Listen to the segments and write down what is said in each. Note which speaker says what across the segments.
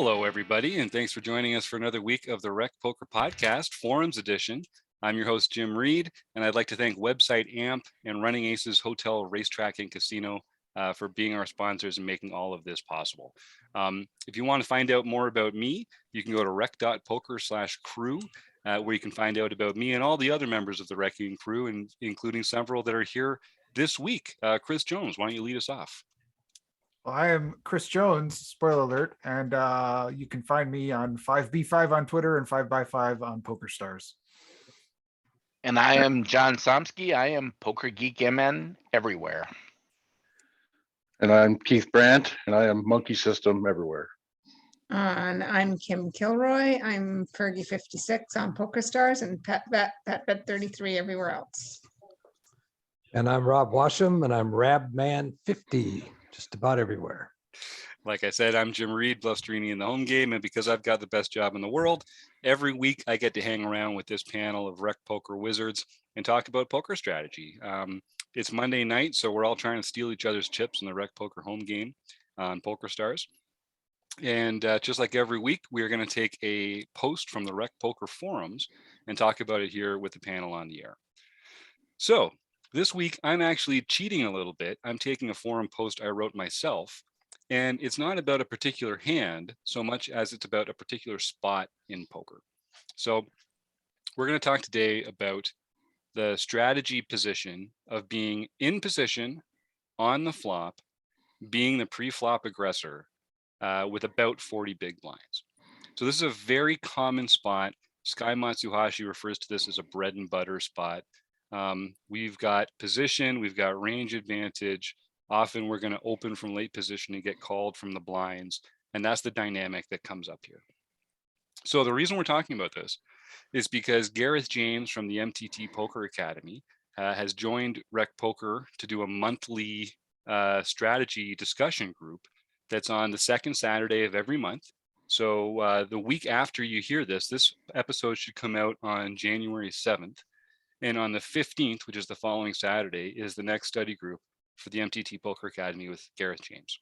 Speaker 1: Hello, everybody, and thanks for joining us for another week of the Rec Poker Podcast, Forums Edition. I'm your host, Jim Reed, and I'd like to thank website AMP and Running Aces Hotel, Racetrack, and Casino for being our sponsors and making all of this possible. If you want to find out more about me, you can go to rec.poker/crew, where you can find out about me and all the other members of the Wrecking crew, and including several that are here this week. Chris Jones, why don't you lead us off?
Speaker 2: Well, I am Chris Jones, spoiler alert, and you can find me on 5B5 on Twitter and 5x5 on PokerStars.
Speaker 3: And I am John Somsky. I am Poker Geek MN everywhere.
Speaker 4: And I'm Keith Brandt, and I am Monkey System everywhere.
Speaker 5: And I'm Kim Kilroy. I'm Fergie56 on PokerStars and PetBet33 everywhere else.
Speaker 6: And I'm Rob Washam, and I'm Rabman50, just about everywhere.
Speaker 1: Like I said, I'm Jim Reed, Blusterini in the home game, and because I've got the best job in the world, every week I get to hang around with this panel of Rec Poker wizards and talk about poker strategy. It's Monday night, so we're all trying to steal each other's chips in the Rec Poker home game on PokerStars. And just like every week, we are going to take a post from the Rec Poker forums and talk about it here with the panel on the air. So this week, I'm actually cheating a little bit. I'm taking a forum post I wrote myself, and it's not about a particular hand so much as it's about a particular spot in poker. So we're going to talk today about the strategy position of being in position on the flop, being the pre-flop aggressor with about 40 big blinds. So this is a very common spot. Sky Matsuhashi refers to this as a bread and butter spot. We've got position, we've got range advantage. Often we're going to open from late position and get called from the blinds. And that's the dynamic that comes up here. So the reason we're talking about this is because Gareth James from the MTT Poker Academy has joined Rec Poker to do a monthly strategy discussion group that's on the second Saturday of every month. So the week after you hear this episode should come out on January 7th. And on the 15th, which is the following Saturday, is the next study group for the MTT Poker Academy with Gareth James.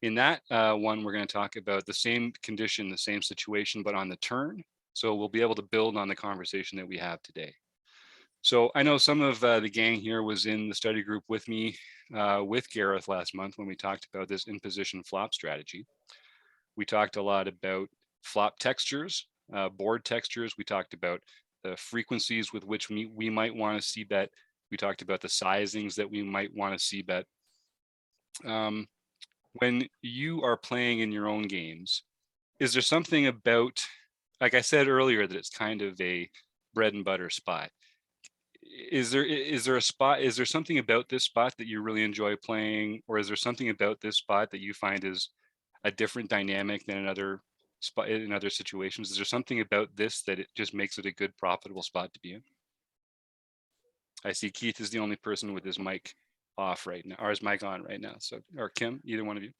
Speaker 1: In that one, we're going to talk about the same condition, the same situation, but on the turn. So we'll be able to build on the conversation that we have today. So I know some of the gang here was in the study group with me with Gareth last month when we talked about this in position flop strategy. We talked a lot about flop textures, board textures. We talked about the frequencies with which we might want to see bet. We talked about the sizings that we might want to see bet. When you are playing in your own games, is there something about, like I said earlier, that it's kind of a bread and butter spot? Is there a spot, is there something about this spot that you really enjoy playing? Or is there something about this spot that you find is a different dynamic than another spot in other situations? Is there something about this that it just makes it a good profitable spot to be in? I see Keith is the only person with his mic off right now, or his mic on right now. So, or Kim, either one of you.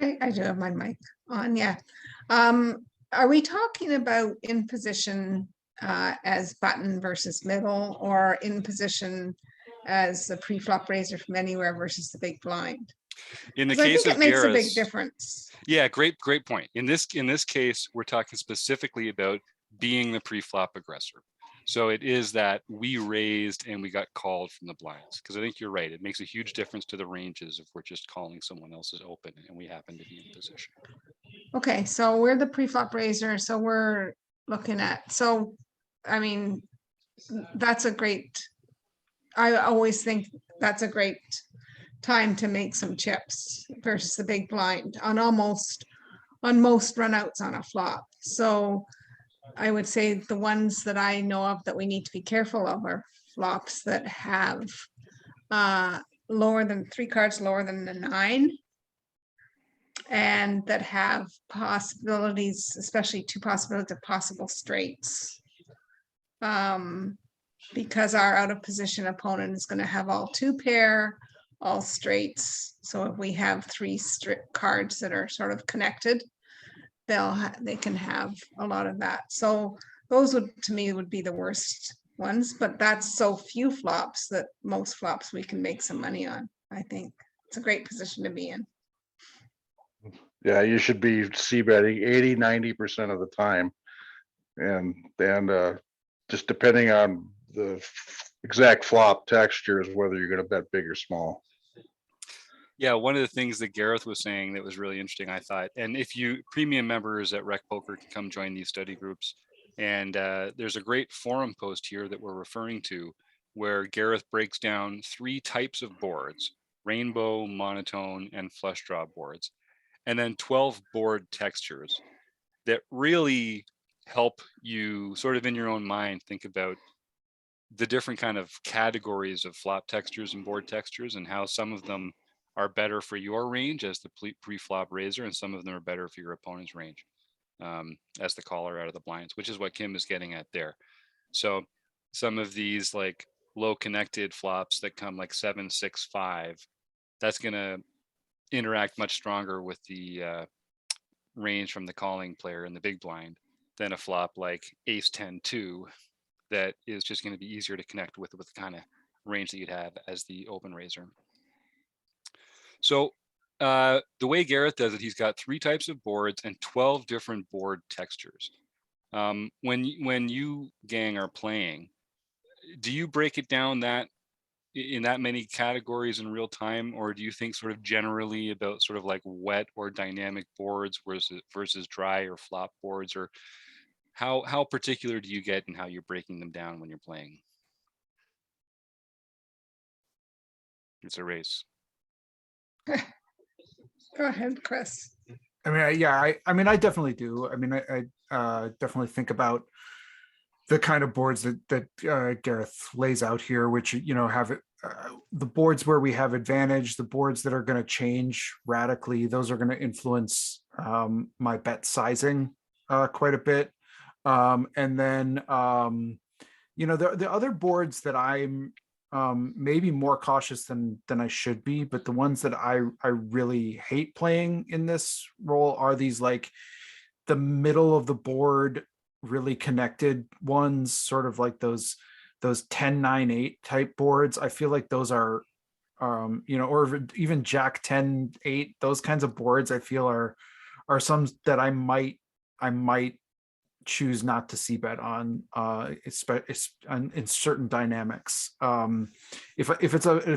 Speaker 5: I do have my mic on, yeah. Are we talking about in position as button versus middle, or in position as the pre-flop raiser from anywhere versus the big blind?
Speaker 1: In the case of
Speaker 5: it makes
Speaker 1: Gareth,
Speaker 5: a big difference.
Speaker 1: Yeah, great point. In this case, we're talking specifically about being the pre-flop aggressor. So it is that we raised and we got called from the blinds, because I think you're right. It makes a huge difference to the ranges if we're just calling someone else's open and we happen to be in position.
Speaker 5: Okay, so we're the pre-flop raiser. So we're looking at, so I mean, that's a great, I always think that's a great time to make some chips versus the big blind on most runouts on a flop. So I would say the ones that I know of that we need to be careful of are flops that have lower than 3 cards lower than the 9, and that have possibilities, especially 2 possibilities of possible straights. Because our out of position opponent is going to have all 2 pair, all straights. So if we have 3 cards that are sort of connected, they can have a lot of that. So those would, to me, would be the worst ones, but that's so few flops that most flops we can make some money on. I think it's a great position to be in.
Speaker 4: Yeah, you should be c-betting 80-90% of the time. And just depending on the exact flop textures, whether you're gonna bet big or small.
Speaker 1: Yeah, one of the things that Gareth was saying that was really interesting, I thought, and if you premium members at Rec Poker can come join these study groups, and there's a great forum post here that we're referring to where Gareth breaks down 3 types of boards: rainbow, monotone, and flush draw boards, and then 12 board textures that really help you sort of in your own mind think about the different kind of categories of flop textures and board textures and how some of them are better for your range as the pre-flop raiser, and some of them are better for your opponent's range as the caller out of the blinds, which is what Kim is getting at there. So some of these like low connected flops that come like 7, 6, 5, that's going to interact much stronger with the range from the calling player in the big blind than a flop like ace 10 2 that is just going to be easier to connect with the kind of range that you'd have as the open raiser. So the way Gareth does it, he's got 3 types of boards and 12 different board textures. When you gang are playing, do you break it down that in that many categories in real time, or do you think sort of generally about sort of like wet or dynamic boards versus dry or flop boards, or how particular do you get in how you're breaking them down when you're playing? It's a race.
Speaker 5: Go ahead, Chris.
Speaker 2: I mean, yeah, I mean, I definitely do. I mean, I definitely think about the kind of boards that Gareth lays out here, which, you know, have the boards where we have advantage, the boards that are going to change radically. Those are going to influence my bet sizing quite a bit. And then, you know, the other boards that I'm maybe more cautious than I should be, but the ones that I really hate playing in this role are these like the middle of the board, really connected ones, sort of like those 10-9-8 type boards. I feel like those are you know, or even Jack 10-8, those kinds of boards I feel are some that I might choose not to see bet on in certain dynamics. If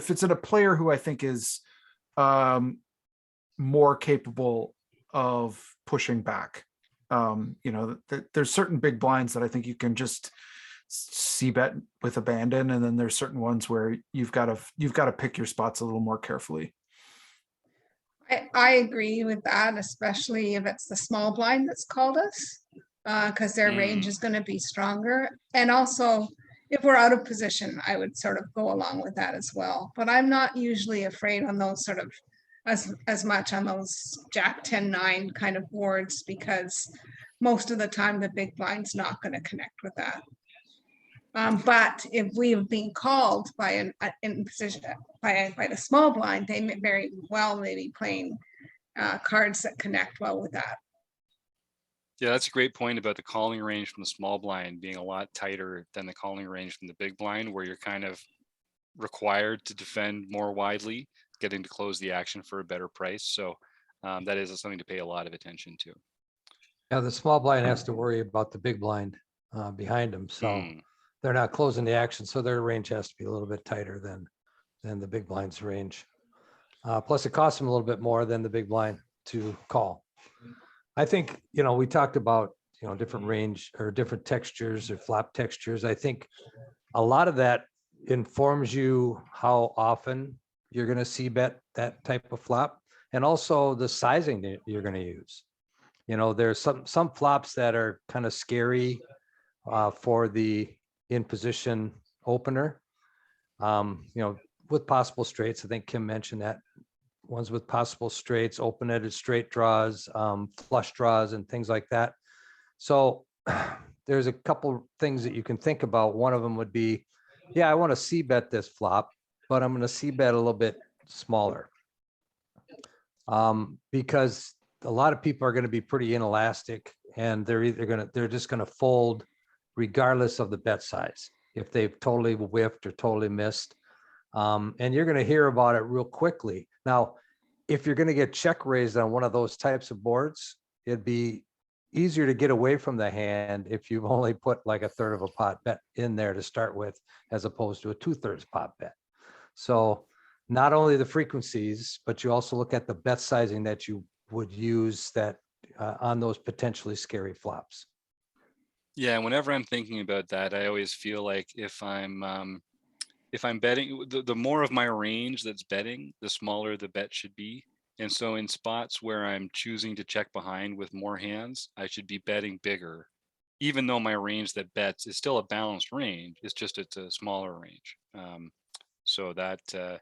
Speaker 2: it's in a player who I think is more capable of pushing back, you know, there's certain big blinds that I think you can just see bet with abandon, and then there's certain ones where you've got to pick your spots a little more carefully.
Speaker 5: I agree with that, especially if it's the small blind that's called us, because their range is going to be stronger. And also, if we're out of position, I would sort of go along with that as well. But I'm not usually afraid on those sort of as much on those Jack 10-9 kind of boards, because most of the time the big blind's not going to connect with that. But if we've been called by in position by the small blind, they may very well maybe playing cards that connect well with that.
Speaker 1: Yeah, that's a great point about the calling range from the small blind being a lot tighter than the calling range from the big blind, where you're kind of required to defend more widely, getting to close the action for a better price. So that is something to pay a lot of attention to.
Speaker 6: Yeah, the small blind has to worry about the big blind behind them. So they're not closing the action. So their range has to be a little bit tighter than the big blind's range. Plus it costs them a little bit more than the big blind to call. I think, you know, we talked about, you know, different range or different textures or flop textures. I think a lot of that informs you how often you're going to see bet that type of flop, and also the sizing that you're going to use. You know, there's some flops that are kind of scary for the in position opener. You know, with possible straights, I think Kim mentioned that. Ones with possible straights, open-ended straight draws, flush draws, and things like that. So there's a couple things that you can think about. One of them would be, yeah, I want to see bet this flop, but I'm going to see bet a little bit smaller. Because a lot of people are going to be pretty inelastic, and they're just going to fold regardless of the bet size if they've totally whiffed or totally missed. And you're going to hear about it real quickly. Now, if you're going to get check raised on one of those types of boards, it'd be easier to get away from the hand if you've only put like a third of a pot bet in there to start with, as opposed to a 2/3 pot bet. So not only the frequencies, but you also look at the bet sizing that you would use that on those potentially scary flops.
Speaker 1: Yeah, whenever I'm thinking about that, I always feel like if I'm betting, the more of my range that's betting, the smaller the bet should be. And so in spots where I'm choosing to check behind with more hands, I should be betting bigger, even though my range that bets is still a balanced range. It's just it's a smaller range. So that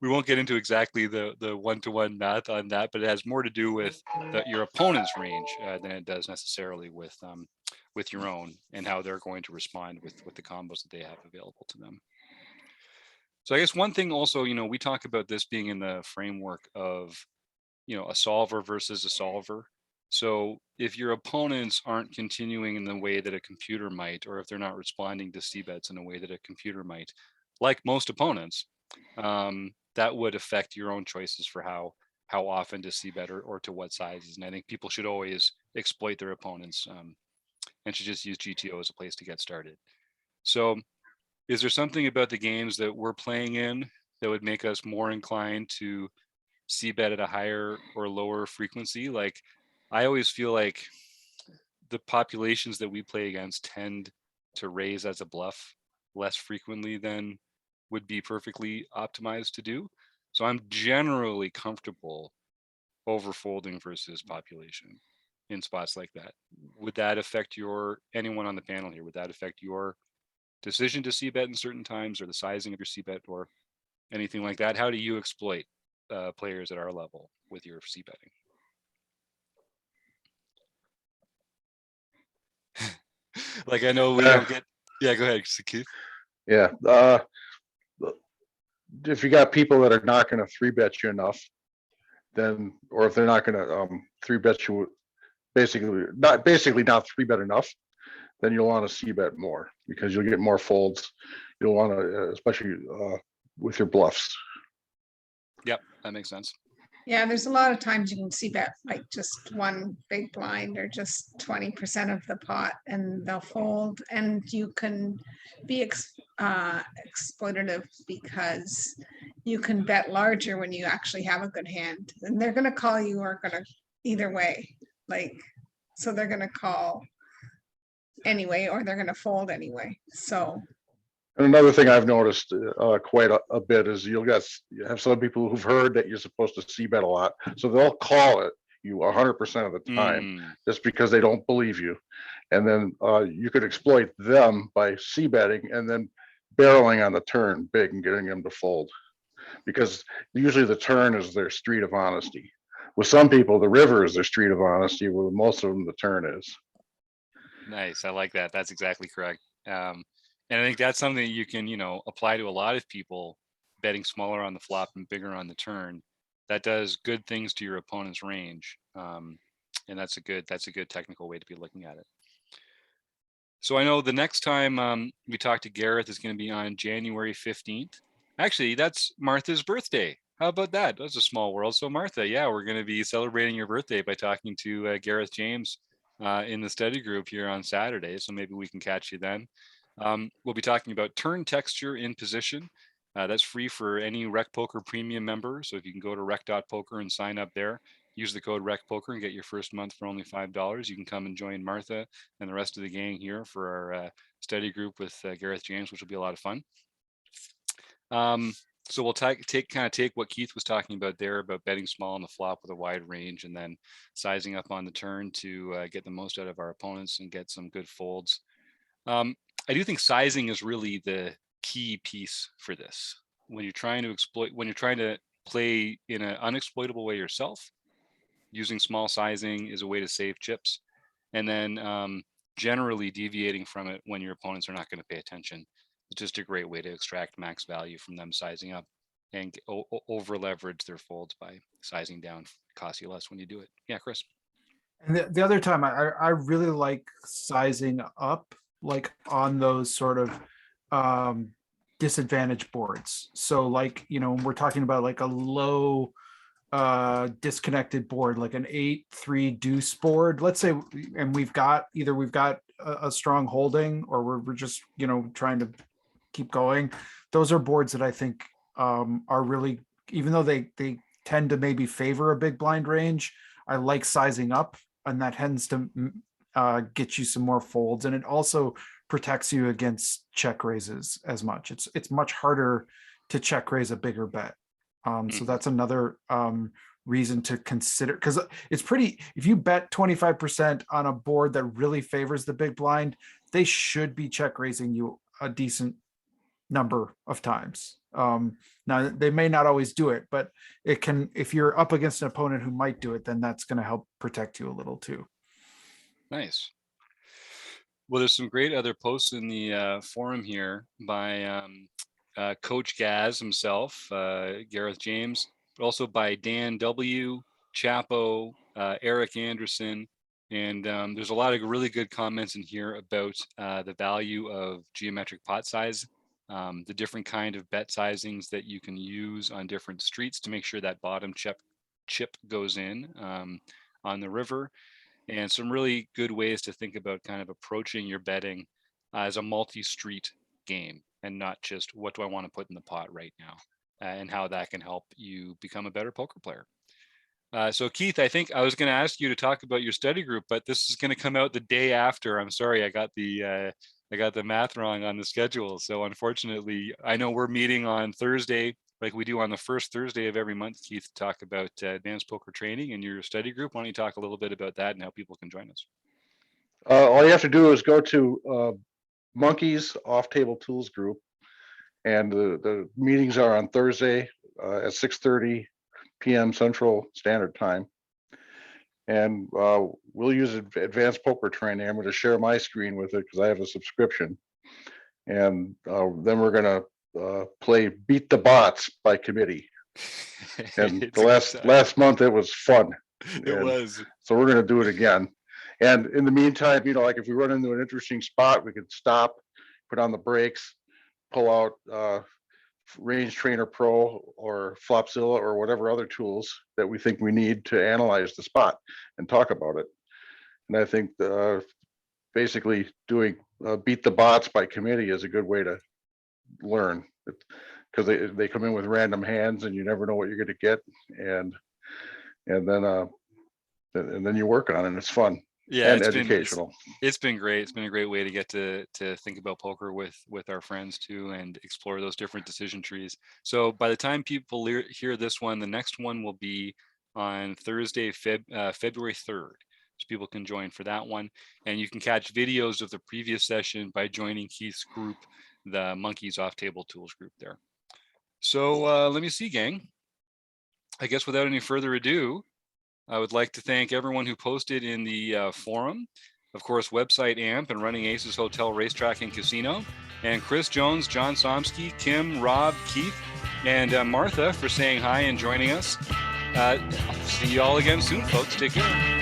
Speaker 1: we won't get into exactly the one-to-one math on that, but it has more to do with your opponent's range than it does necessarily with your own and how they're going to respond with the combos that they have available to them. So I guess one thing also, we talk about this being in the framework of, a solver versus a solver. So if your opponents aren't continuing in the way that a computer might, or if they're not responding to c-bets in a way that a computer might, like most opponents, that would affect your own choices for how often to c-bet or to what sizes. And I think people should always exploit their opponents and should just use GTO as a place to get started. So is there something about the games that we're playing in that would make us more inclined to c-bet at a higher or lower frequency? Like, I always feel like the populations that we play against tend to raise as a bluff less frequently than would be perfectly optimized to do. So I'm generally comfortable over folding versus population in spots like that. Would that affect anyone on the panel here? Would that affect your decision to c-bet in certain times, or the sizing of your c-bet, or anything like that? How do you exploit players at our level with your c-betting? Like, I know we don't get. Yeah, go ahead, Keith.
Speaker 4: Yeah. If you got people that are not going to 3-bet you enough, then, or if they're not going to 3-bet you, basically not 3-bet enough, then you'll want to c-bet more because you'll get more folds. You'll want to, especially with your bluffs.
Speaker 1: Yep, that makes sense.
Speaker 5: Yeah, there's a lot of times you can see bet like just one big blind or just 20% of the pot and they'll fold, and you can be exploitative because you can bet larger when you actually have a good hand, and they're going to call you or going to either way, like, so they're going to call anyway or they're going to fold anyway. So
Speaker 4: And another thing I've noticed quite a bit is you have some people who've heard that you're supposed to c-bet a lot, so they'll call it you 100% of the time just because they don't believe you, and then you could exploit them by c-betting and then barreling on the turn big and getting them to fold, because usually the turn is their street of honesty. With some people, the river is their street of honesty. With most of them, the turn is.
Speaker 1: Nice, I like that. That's exactly correct. And I think that's something that you can, apply to a lot of people betting smaller on the flop and bigger on the turn. That does good things to your opponent's range. And that's a good technical way to be looking at it. So I know the next time we talk to Gareth is going to be on January 15th. Actually, that's Martha's birthday. How about that? That's a small world. So Martha, yeah, we're going to be celebrating your birthday by talking to Gareth James in the study group here on Saturday. So maybe we can catch you then. We'll be talking about turn texture in position. That's free for any Rec Poker Premium member. So if you can go to rec.poker and sign up there, use the code RECPOKER and get your first month for only $5. You can come and join Martha and the rest of the gang here for our study group with Gareth James, which will be a lot of fun. So we'll take what Keith was talking about there about betting small on the flop with a wide range and then sizing up on the turn to get the most out of our opponents and get some good folds. I do think sizing is really the key piece for this. When you're trying to play in an unexploitable way yourself, using small sizing is a way to save chips. And then generally deviating from it when your opponents are not going to pay attention. It's just a great way to extract max value from them sizing up and over leverage their folds by sizing down. It costs you less when you do it. Yeah, Chris.
Speaker 2: And the other time I really like sizing up, like on those sort of disadvantage boards. So like, when we're talking about like a low disconnected board, like an 8-3 deuce board, let's say, and we've got a strong holding, or we're just, trying to keep going. Those are boards that I think are really, even though they tend to maybe favor a big blind range, I like sizing up, and that tends to get you some more folds, and it also protects you against check raises as much. It's much harder to check raise a bigger bet. So that's another reason to consider, because it's pretty, if you bet 25% on a board that really favors the big blind, they should be check raising you a decent number of times. Now they may not always do it, but it can, if you're up against an opponent who might do it, then that's going to help protect you a little too.
Speaker 1: Nice. Well, there's some great other posts in the forum here by Coach Gaz himself, Gareth James, but also by Dan W, Chapo, Eric Anderson. And there's a lot of really good comments in here about the value of geometric pot size, the different kind of bet sizings that you can use on different streets to make sure that bottom chip goes in on the river, and some really good ways to think about kind of approaching your betting as a multi-street game, and not just what do I want to put in the pot right now, and how that can help you become a better poker player. So Keith, I think I was going to ask you to talk about your study group, but this is going to come out the day after. I'm sorry, I got the math wrong on the schedule. So unfortunately, I know we're meeting on Thursday, like we do on the first Thursday of every month, Keith, to talk about advanced poker training and your study group. Why don't you talk a little bit about that and how people can join us?
Speaker 4: All you have to do is go to Monkeys Off Table Tools group, and the meetings are on Thursday at 6:30 p.m. Central Standard Time. And we'll use advanced poker training. I'm going to share my screen with it because I have a subscription. And then we're going to play Beat the Bots by committee. And the last month it was fun.
Speaker 1: It was.
Speaker 4: So we're going to do it again. And in the meantime, like if we run into an interesting spot, we could stop, put on the brakes, pull out Range Trainer Pro or Flopzilla or whatever other tools that we think we need to analyze the spot and talk about it. And I think basically doing Beat the Bots by committee is a good way to learn, because they come in with random hands and you never know what you're going to get, and then you work on it, and it's fun.
Speaker 1: Yeah,
Speaker 4: and educational.
Speaker 1: It's been great. It's been a great way to get to think about poker with our friends too, and explore those different decision trees. So by the time people hear this one, the next one will be on Thursday, February 3rd. So people can join for that one, and you can catch videos of the previous session by joining Keith's group, the Monkeys Off Table Tools group there. So let me see, gang. I guess without any further ado, I would like to thank everyone who posted in the forum. Of course, website AMP and Running Aces Hotel, Racetrack and Casino. And Chris Jones, John Somsky, Kim, Rob, Keith, and Martha for saying hi and joining us. See you all again soon, folks. Take care.